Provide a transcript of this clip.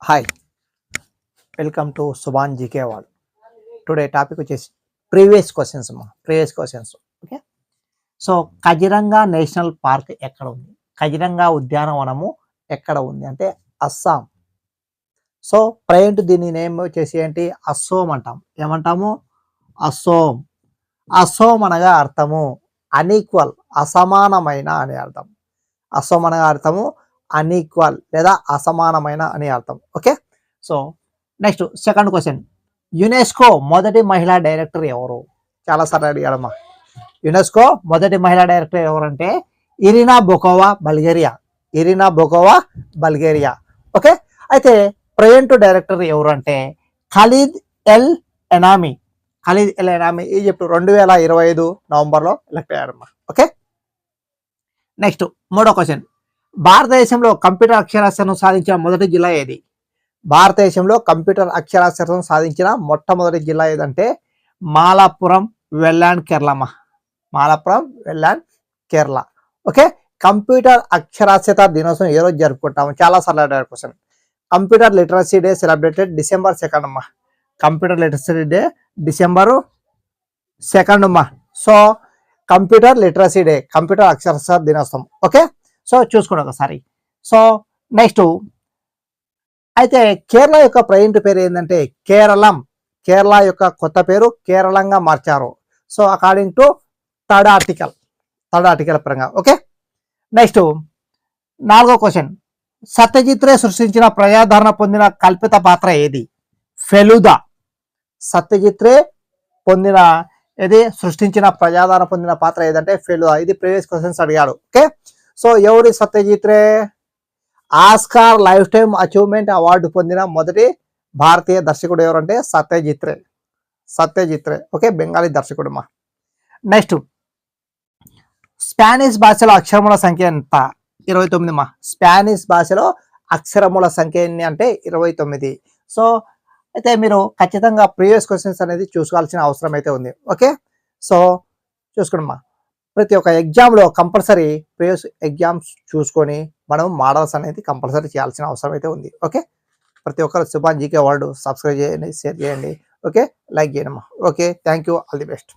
Hi, welcome to Subhan GK wall. Today topic వచ్చేసి previous questions. Okay, so Kaziranga national park ఎక్కడ ఉంది? కజిరంగా ఉద్యానవనము ఎక్కడ ఉంది అంటే అస్సాం. సో ప్రజెంట్ దీని నేమ్ వచ్చేసి ఏంటి? అస్సోం అంటాం. ఏమంటాము? అస్సోం. అస్సోం అనగా అర్థము అన్ఈక్వల్, అసమానమైన అని అర్థం. అస్సోం అనగా అర్థము అన్ఈక్వల్ లేదా అసమానమైన అని అర్థం. Okay, so next second question, UNESCO మొదటి మహిళా డైరెక్టర్ ఎవరు? చాలా సార్లు అడిగాడమ్మా. యునెస్కో మొదటి మహిళా డైరెక్టర్ ఎవరంటే ఇరినా బొకోవా, బల్గేరియా. ఓకే, అయితే ప్రజెంట్ డైరెక్టర్ ఎవరు అంటే ఖలీద్ ఎల్ ఎనామీ. ఈజిప్ట్ 2025 నవంబర్లో ఎలక్ట్ అయ్యాడమ్మా. ఓకే, నెక్స్ట్ మూడో క్వశ్చన్, భారతదేశంలో కంప్యూటర్ అక్షరాస్యతను సాధించిన మొదటి జిల్లా ఏది? భారతదేశంలో కంప్యూటర్ అక్షరాస్యతను సాధించిన మొట్టమొదటి జిల్లా ఏదంటే మాలాపురం, వెల్లాండ్, కేరళ. ఓకే, కంప్యూటర్ అక్షరాస్యత దినోత్సవం ఏ రోజు జరుపుకుంటాము? చాలా సార్లు అడిగారు question. Computer literacy day celebrated December 2 అమ్మా. కంప్యూటర్ లిటరసీ డే December 2 అమ్మా. So computer literacy day, computer అక్షరాస్యత దినోత్సవం. ఓకే, సో చూసుకోండి ఒకసారి. సో నెక్స్ట్ అయితే కేరళ యొక్క ప్రజెంట్ పేరు ఏంటంటే కేరళం. కేరళ యొక్క కొత్త పేరు కేరళంగా మార్చారు. So according to third article పరంగా. ఓకే, నెక్స్ట్ నాలుగో క్వశ్చన్, సత్యజిత్ రే సృష్టించిన ప్రజాదరణ పొందిన కల్పిత పాత్ర ఏది? ఫెలుదా. సత్యజిత్ రే సృష్టించిన ప్రజాదరణ పొందిన పాత్ర ఏదంటే ఫెలుదా. ఇది ప్రీవియస్ క్వశ్చన్స్ అడిగాడు. ఓకే, సో ఎవరి Satyajit Ray? Oscar lifetime achievement award పొందిన మొదటి భారతీయ దర్శకుడు ఎవరంటే సత్యజిత్ రే. ఓకే, బెంగాలీ దర్శకుడు మా. నెక్స్ట్ స్పానిష్ భాషలో అక్షరముల సంఖ్య ఎంత? 29 మా. స్పానిష్ భాషలో అక్షరముల సంఖ్య ఎన్ని అంటే 29. సో అయితే మీరు ఖచ్చితంగా ప్రీవియస్ క్వశ్చన్స్ అనేది చూసుకోవాల్సిన అవసరం అయితే ఉంది. ఓకే, సో చూసుకోండి మా. ప్రతి ఒక్క ఎగ్జామ్లో కంపల్సరీ ప్రీవియస్ ఎగ్జామ్స్ చూసుకొని మనం మోడల్స్ అనేది కంపల్సరీ చేయాల్సిన అవసరం అయితే ఉంది. ఓకే, ప్రతి ఒక్కరు సుభాన్ జీకే వరల్డ్ సబ్స్క్రైబ్ చేయండి, షేర్ చేయండి. ఓకే, లైక్ చేయండి. Okay, thank you, all the best.